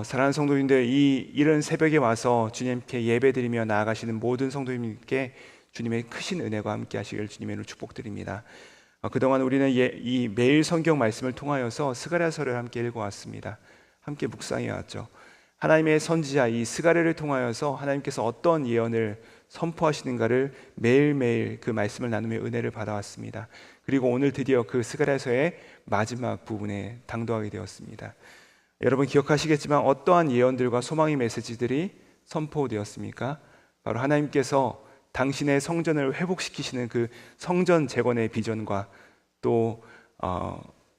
사랑하는 성도님들, 이 이른 새벽에 와서 주님께 예배드리며 나아가시는 모든 성도님께 주님의 크신 은혜가 함께 하시길 주님의 이름으로 축복드립니다. 그동안 우리는 이 매일 성경 말씀을 통하여서 스가랴서를 함께 읽어왔습니다. 함께 묵상해 왔죠. 하나님의 선지자 이 스가랴를 통하여서 하나님께서 어떤 예언을 선포하시는가를 매일매일 그 말씀을 나누며 은혜를 받아왔습니다. 그리고 오늘 드디어 그 스가랴서의 마지막 부분에 당도하게 되었습니다. 여러분 기억하시겠지만 어떠한 예언들과 소망의 메시지들이 선포되었습니까? 바로 하나님께서 당신의 성전을 회복시키시는 그 성전 재건의 비전과 또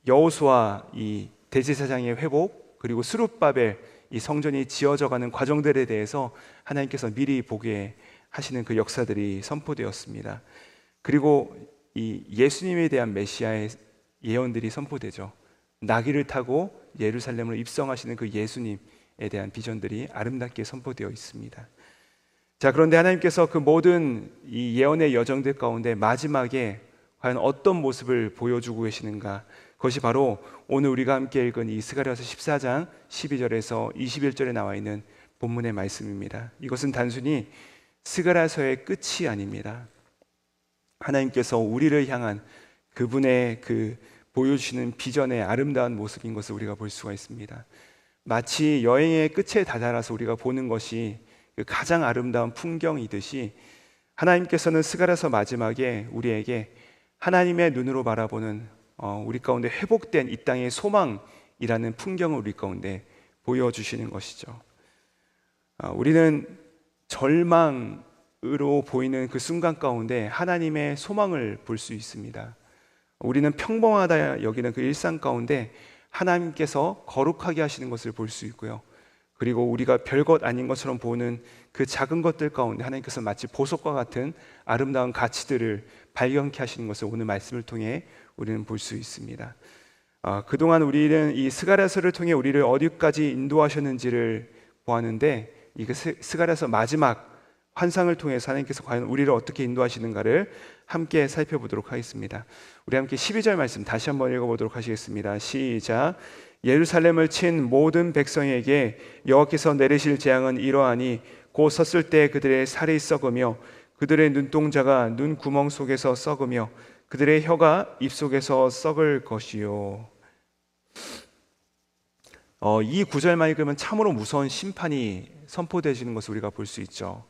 여호수아 이 대제사장의 회복, 그리고 스룹바벨 이 성전이 지어져가는 과정들에 대해서 하나님께서 미리 보게 하시는 그 역사들이 선포되었습니다. 그리고 이 예수님에 대한 메시아의 예언들이 선포되죠. 나귀를 타고 예루살렘으로 입성하시는 그 예수님에 대한 비전들이 아름답게 선포되어 있습니다. 자, 그런데 하나님께서 그 모든 이 예언의 여정들 가운데 마지막에 과연 어떤 모습을 보여주고 계시는가? 그것이 바로 오늘 우리가 함께 읽은 이 스가랴서 14장 12절에서 21절에 나와 있는 본문의 말씀입니다. 이것은 단순히 스가랴서의 끝이 아닙니다. 하나님께서 우리를 향한 그분의 그 보여주시는 비전의 아름다운 모습인 것을 우리가 볼 수가 있습니다. 마치 여행의 끝에 다다라서 우리가 보는 것이 그 가장 아름다운 풍경이듯이 하나님께서는 스가랴서 마지막에 우리에게 하나님의 눈으로 바라보는 우리 가운데 회복된 이 땅의 소망이라는 풍경을 우리 가운데 보여주시는 것이죠. 우리는 절망으로 보이는 그 순간 가운데 하나님의 소망을 볼 수 있습니다. 우리는 평범하다 여기는 그 일상 가운데 하나님께서 거룩하게 하시는 것을 볼 수 있고요. 그리고 우리가 별것 아닌 것처럼 보는 그 작은 것들 가운데 하나님께서 마치 보석과 같은 아름다운 가치들을 발견케 하시는 것을 오늘 말씀을 통해 우리는 볼 수 있습니다. 그동안 우리는 이 스가랴서를 통해 우리를 어디까지 인도하셨는지를 보았는데 이 스가랴서 마지막 환상을 통해서 하나님께서 과연 우리를 어떻게 인도하시는가를 함께 살펴보도록 하겠습니다. 우리 함께 12절 말씀 다시 한번 읽어보도록 하시겠습니다. 시작. 예루살렘을 친 모든 백성에게 여호와께서 내리실 재앙은 이러하니 곧 섰을 때 그들의 살이 썩으며 그들의 눈동자가 눈 구멍 속에서 썩으며 그들의 혀가 입 속에서 썩을 것이요. 이 구절만 읽으면 참으로 무서운 심판이 선포되시는 것을 우리가 볼 수 있죠.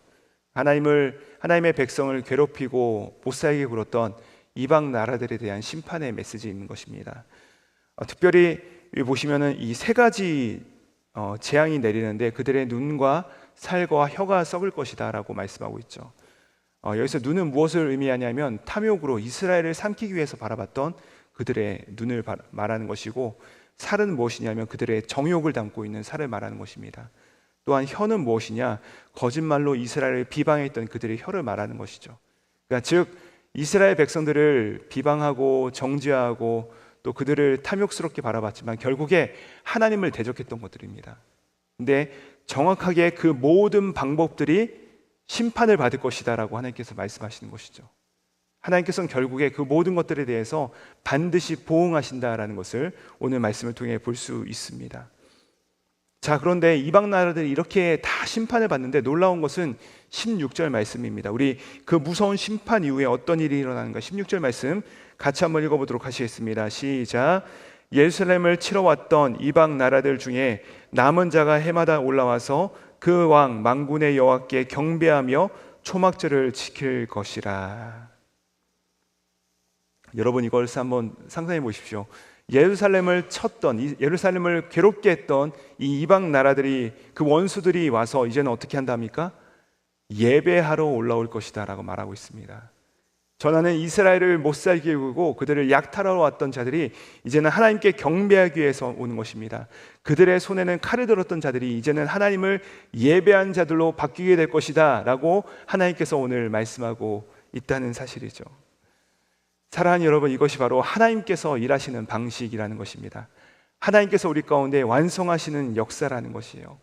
하나님의 백성을 괴롭히고 못살게 굴었던 이방 나라들에 대한 심판의 메시지인 것입니다. 특별히 여기 보시면은 이 세 가지 재앙이 내리는데 그들의 눈과 살과 혀가 썩을 것이다라고 말씀하고 있죠. 여기서 눈은 무엇을 의미하냐면 탐욕으로 이스라엘을 삼키기 위해서 바라봤던 그들의 눈을 말하는 것이고, 살은 무엇이냐면 그들의 정욕을 담고 있는 살을 말하는 것입니다. 또한 혀는 무엇이냐? 거짓말로 이스라엘을 비방했던 그들의 혀를 말하는 것이죠. 그러니까 즉 이스라엘 백성들을 비방하고 정죄하고 또 그들을 탐욕스럽게 바라봤지만 결국에 하나님을 대적했던 것들입니다. 근데 정확하게 그 모든 방법들이 심판을 받을 것이다 라고 하나님께서 말씀하시는 것이죠. 하나님께서는 결국에 그 모든 것들에 대해서 반드시 보응하신다라는 것을 오늘 말씀을 통해 볼 수 있습니다. 자, 그런데 이방 나라들이 이렇게 다 심판을 받는데 놀라운 것은 16절 말씀입니다. 우리 그 무서운 심판 이후에 어떤 일이 일어나는가 16절 말씀 같이 한번 읽어보도록 하시겠습니다. 시작. 예루살렘을 치러 왔던 이방 나라들 중에 남은 자가 해마다 올라와서 그 왕 만군의 여호와께 경배하며 초막절을 지킬 것이라. 여러분 이걸 한번 상상해 보십시오. 예루살렘을 쳤던, 예루살렘을 괴롭게 했던 이 이방 나라들이, 그 원수들이 와서 이제는 어떻게 한답니까? 예배하러 올라올 것이다 라고 말하고 있습니다. 전하는 이스라엘을 못살게 굴고 그들을 약탈하러 왔던 자들이 이제는 하나님께 경배하기 위해서 오는 것입니다. 그들의 손에는 칼을 들었던 자들이 이제는 하나님을 예배한 자들로 바뀌게 될 것이다 라고 하나님께서 오늘 말씀하고 있다는 사실이죠. 사랑하는 여러분, 이것이 바로 하나님께서 일하시는 방식이라는 것입니다. 하나님께서 우리 가운데 완성하시는 역사라는 것이에요.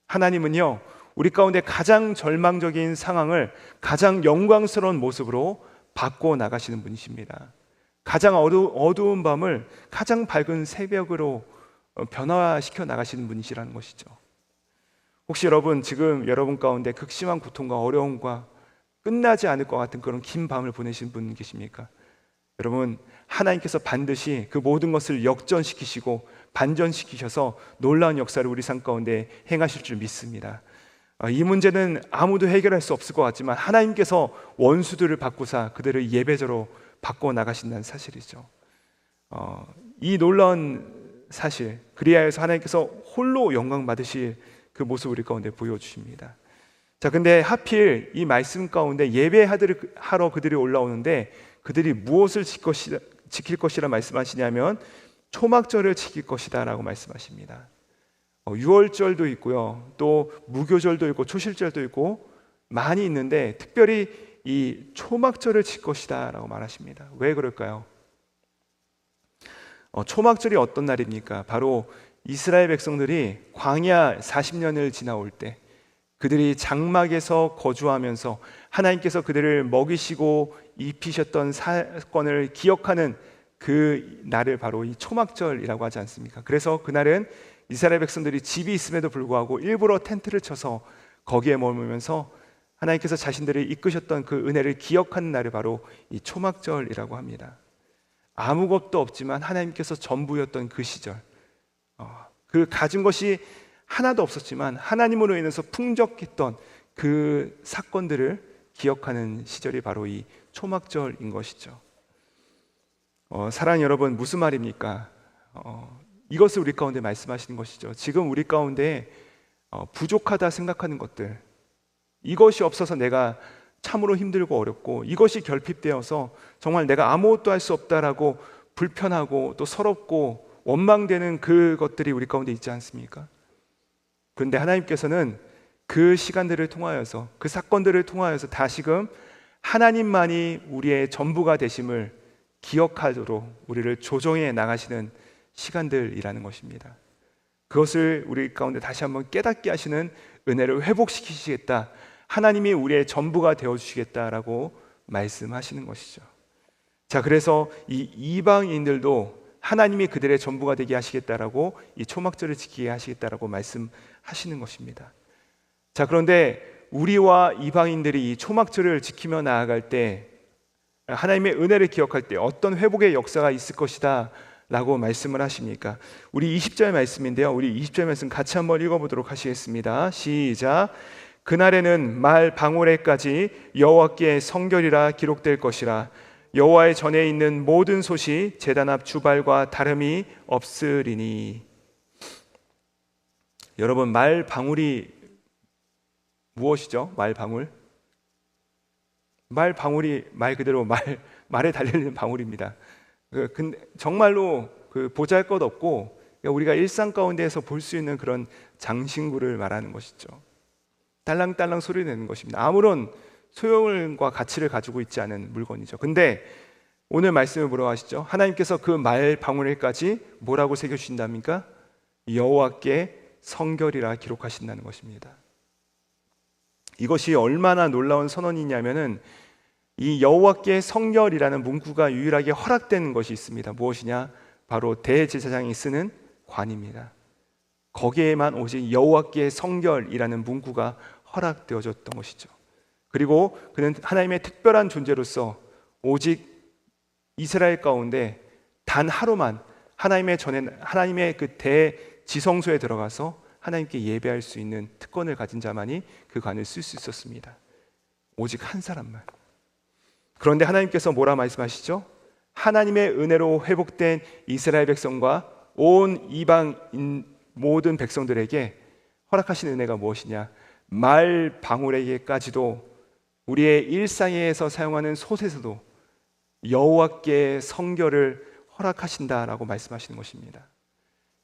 하나님은요, 우리 가운데 가장 절망적인 상황을 가장 영광스러운 모습으로 바꿔 나가시는 분이십니다. 가장 어두운 밤을 가장 밝은 새벽으로 변화시켜 나가시는 분이시라는 것이죠. 혹시 여러분 지금 여러분 가운데 극심한 고통과 어려움과 끝나지 않을 것 같은 그런 긴 밤을 보내신 분 계십니까? 여러분, 하나님께서 반드시 그 모든 것을 역전시키시고 반전시키셔서 놀라운 역사를 우리 삶 가운데 행하실 줄 믿습니다. 이 문제는 아무도 해결할 수 없을 것 같지만 하나님께서 원수들을 바꾸사 그들을 예배자로 바꿔 나가신다는 사실이죠. 이 놀라운 사실, 그리하여서 하나님께서 홀로 영광 받으실 그 모습을 우리 가운데 보여주십니다. 자, 근데 하필 이 말씀 가운데 예배하러 그들이 올라오는데 그들이 무엇을 지킬 것이라 말씀하시냐면 초막절을 지킬 것이다 라고 말씀하십니다. 유월절도 있고요, 또 무교절도 있고 초실절도 있고 많이 있는데 특별히 이 초막절을 지킬 것이다 라고 말하십니다. 왜 그럴까요? 초막절이 어떤 날입니까? 바로 이스라엘 백성들이 광야 40년을 지나올 때 그들이 장막에서 거주하면서 하나님께서 그들을 먹이시고 입히셨던 사건을 기억하는 그 날을 바로 이 초막절이라고 하지 않습니까? 그래서 그날은 이스라엘 백성들이 집이 있음에도 불구하고 일부러 텐트를 쳐서 거기에 머물면서 하나님께서 자신들을 이끄셨던 그 은혜를 기억하는 날이 바로 이 초막절이라고 합니다. 아무것도 없지만 하나님께서 전부였던 그 시절, 그 가진 것이 하나도 없었지만 하나님으로 인해서 풍족했던 그 사건들을 기억하는 시절이 바로 이 초막절인 것이죠. 사랑하는 여러분, 무슨 말입니까? 이것을 우리 가운데 말씀하시는 것이죠. 지금 우리 가운데 부족하다 생각하는 것들, 이것이 없어서 내가 참으로 힘들고 어렵고 이것이 결핍되어서 정말 내가 아무것도 할 수 없다라고 불편하고 또 서럽고 원망되는 그것들이 우리 가운데 있지 않습니까? 그런데 하나님께서는 그 시간들을 통하여서, 그 사건들을 통하여서 다시금 하나님만이 우리의 전부가 되심을 기억하도록 우리를 조정해 나가시는 시간들이라는 것입니다. 그것을 우리 가운데 다시 한번 깨닫게 하시는 은혜를 회복시키시겠다, 하나님이 우리의 전부가 되어주시겠다라고 말씀하시는 것이죠. 자, 그래서 이 이방인들도 하나님이 그들의 전부가 되게 하시겠다라고 이 초막절을 지키게 하시겠다라고 말씀하시는 것입니다. 자, 그런데 우리와 이방인들이 이 초막절을 지키며 나아갈 때 하나님의 은혜를 기억할 때 어떤 회복의 역사가 있을 것이다 라고 말씀을 하십니까? 우리 20절 말씀인데요, 우리 20절 말씀 같이 한번 읽어보도록 하시겠습니다. 시작. 그날에는 말 방울에까지 여호와께 성결이라 기록될 것이라. 여호와의 전에 있는 모든 솥이 제단 앞 주발과 다름이 없으리니. 여러분, 말 방울이 무엇이죠? 말 방울? 말 방울이 말 그대로 말에 달려있는 방울입니다. 근데 정말로 보잘것없고 우리가 일상 가운데에서 볼 수 있는 그런 장신구를 말하는 것이죠. 딸랑딸랑 소리 내는 것입니다. 아무런 소용과 가치를 가지고 있지 않은 물건이죠. 근데 오늘 말씀을 뭐라고 하시죠? 하나님께서 그 말 방울에까지 뭐라고 새겨주신답니까? 여호와께 성결이라 기록하신다는 것입니다. 이것이 얼마나 놀라운 선언이냐면은 이 여호와께 성결이라는 문구가 유일하게 허락되는 것이 있습니다. 무엇이냐? 바로 대제사장이 쓰는 관입니다. 거기에만 오직 여호와께 성결이라는 문구가 허락되어졌던 것이죠. 그리고 그는 하나님의 특별한 존재로서 오직 이스라엘 가운데 단 하루만 하나님의 그 대지성소에 들어가서 하나님께 예배할 수 있는 특권을 가진 자만이 그 관을 쓸 수 있었습니다. 오직 한 사람만. 그런데 하나님께서 뭐라 말씀하시죠? 하나님의 은혜로 회복된 이스라엘 백성과 온 이방인 모든 백성들에게 허락하신 은혜가 무엇이냐? 말 방울에게까지도 우리의 일상에서 사용하는 솥에서도 여호와께 성결을 허락하신다라고 말씀하시는 것입니다.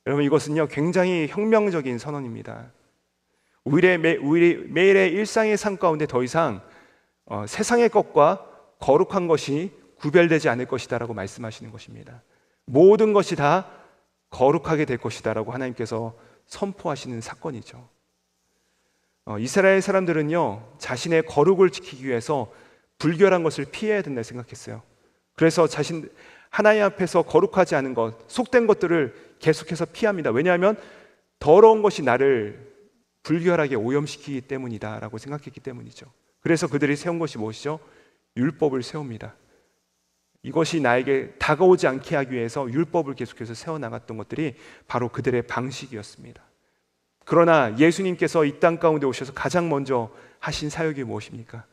여러분, 이것은요 굉장히 혁명적인 선언입니다. 우리 매일의 일상의 삶 가운데 더 이상 세상의 것과 거룩한 것이 구별되지 않을 것이다라고 말씀하시는 것입니다. 모든 것이 다 거룩하게 될 것이다라고 하나님께서 선포하시는 사건이죠. 이스라엘 사람들은요 자신의 거룩을 지키기 위해서 불결한 것을 피해야 된다 생각했어요. 그래서 하나님 앞에서 거룩하지 않은 것, 속된 것들을 계속해서 피합니다. 왜냐하면 더러운 것이 나를 불결하게 오염시키기 때문이다라고 생각했기 때문이죠. 그래서 그들이 세운 것이 무엇이죠? 율법을 세웁니다. 이것이 나에게 다가오지 않게 하기 위해서 율법을 계속해서 세워나갔던 것들이 바로 그들의 방식이었습니다. 그러나 예수님께서 이 땅 가운데 오셔서 가장 먼저 하신 사역이 무엇입니까?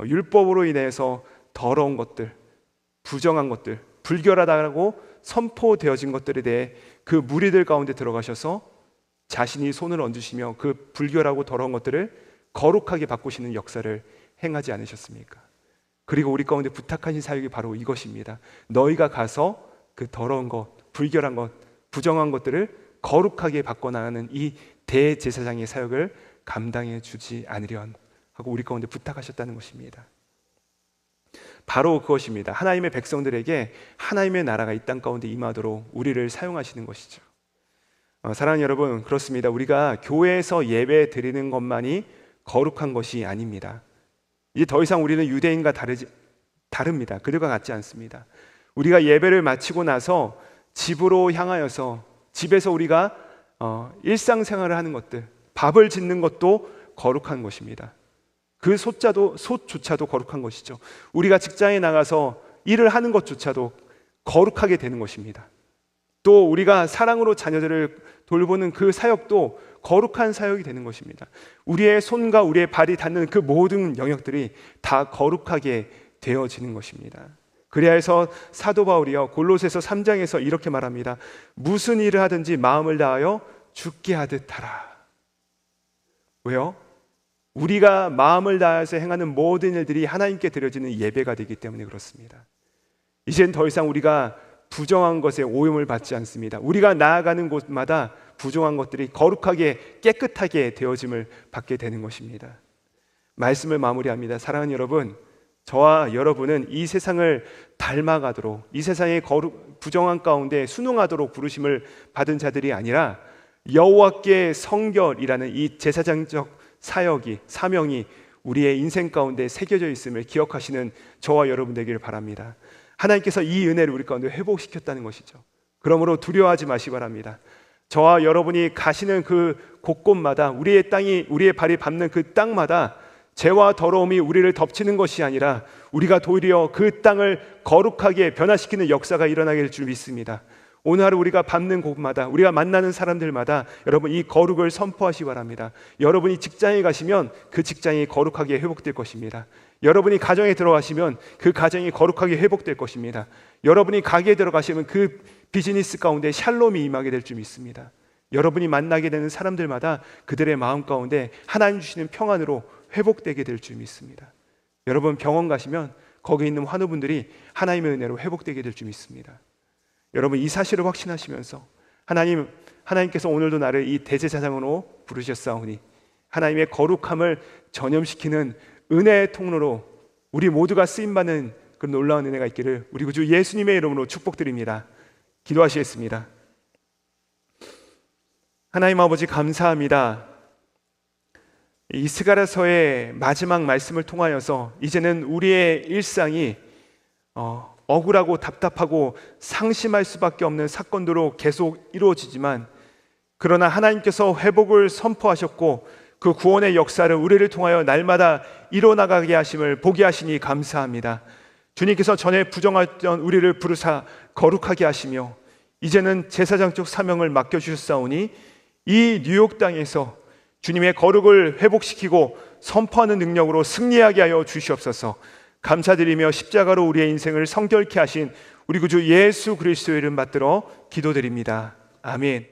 율법으로 인해서 더러운 것들, 부정한 것들, 불결하다고 선포되어진 것들에 대해 그 무리들 가운데 들어가셔서 자신이 손을 얹으시며 그 불결하고 더러운 것들을 거룩하게 바꾸시는 역사를 행하지 않으셨습니까? 그리고 우리 가운데 부탁하신 사역이 바로 이것입니다. 너희가 가서 그 더러운 것, 불결한 것, 부정한 것들을 거룩하게 바꿔나가는 이 대제사장의 사역을 감당해 주지 않으련 하고 우리 가운데 부탁하셨다는 것입니다. 바로 그것입니다. 하나님의 백성들에게 하나님의 나라가 이 땅 가운데 임하도록 우리를 사용하시는 것이죠. 사랑하는 여러분, 그렇습니다. 우리가 교회에서 예배 드리는 것만이 거룩한 것이 아닙니다. 이제 더 이상 우리는 유대인과 다릅니다. 그들과 같지 않습니다. 우리가 예배를 마치고 나서 집으로 향하여서 집에서 우리가 일상생활을 하는 것들, 밥을 짓는 것도 거룩한 것입니다. 그 솥조차도 거룩한 것이죠. 우리가 직장에 나가서 일을 하는 것조차도 거룩하게 되는 것입니다. 또 우리가 사랑으로 자녀들을 돌보는 그 사역도 거룩한 사역이 되는 것입니다. 우리의 손과 우리의 발이 닿는 그 모든 영역들이 다 거룩하게 되어지는 것입니다. 그래야 해서 사도 바울이요 골로새서 3장에서 이렇게 말합니다. 무슨 일을 하든지 마음을 다하여 주께 하듯 하라. 왜요? 우리가 마음을 다해서 행하는 모든 일들이 하나님께 드려지는 예배가 되기 때문에 그렇습니다. 이젠 더 이상 우리가 부정한 것에 오염을 받지 않습니다. 우리가 나아가는 곳마다 부정한 것들이 거룩하게 깨끗하게 되어짐을 받게 되는 것입니다. 말씀을 마무리합니다. 사랑하는 여러분, 저와 여러분은 이 세상을 닮아가도록, 이 세상의 부정한 가운데 순응하도록 부르심을 받은 자들이 아니라 여호와께 성결이라는 이 제사장적 사명이 우리의 인생 가운데 새겨져 있음을 기억하시는 저와 여러분 되기를 바랍니다. 하나님께서 이 은혜를 우리 가운데 회복시켰다는 것이죠. 그러므로 두려워하지 마시기 바랍니다. 저와 여러분이 가시는 그 곳곳마다 우리의 발이 밟는 그 땅마다 죄와 더러움이 우리를 덮치는 것이 아니라 우리가 도리어 그 땅을 거룩하게 변화시키는 역사가 일어나게 될 줄 믿습니다. 오늘 하루 우리가 밟는 곳마다, 우리가 만나는 사람들마다 여러분 이 거룩을 선포하시기 바랍니다. 여러분이 직장에 가시면 그 직장이 거룩하게 회복될 것입니다. 여러분이 가정에 들어가시면 그 가정이 거룩하게 회복될 것입니다. 여러분이 가게에 들어가시면 그 비즈니스 가운데 샬롬이 임하게 될 줄 믿습니다. 여러분이 만나게 되는 사람들마다 그들의 마음 가운데 하나님 주시는 평안으로 회복되게 될 줄 믿습니다. 여러분 병원 가시면 거기 있는 환우분들이 하나님의 은혜로 회복되게 될 줄 믿습니다. 여러분 이 사실을 확신하시면서 하나님께서 오늘도 나를 이 대제사장으로 부르셨사오니 하나님의 거룩함을 전염시키는 은혜의 통로로 우리 모두가 쓰임받는 그런 놀라운 은혜가 있기를 우리 구주 예수님의 이름으로 축복드립니다. 기도하시겠습니다. 하나님 아버지 감사합니다. 이스가랴서의 마지막 말씀을 통하여서 이제는 우리의 일상이 억울하고 답답하고 상심할 수밖에 없는 사건으로 계속 이루어지지만 그러나 하나님께서 회복을 선포하셨고 그 구원의 역사를 우리를 통하여 날마다 이뤄나가게 하심을 보게 하시니 감사합니다. 주님께서 전에 부정했던 우리를 부르사 거룩하게 하시며 이제는 제사장적 사명을 맡겨주셨사오니 이 뉴욕 땅에서 주님의 거룩을 회복시키고 선포하는 능력으로 승리하게 하여 주시옵소서. 감사드리며 십자가로 우리의 인생을 성결케 하신 우리 구주 예수 그리스도의 이름 받들어 기도드립니다. 아멘.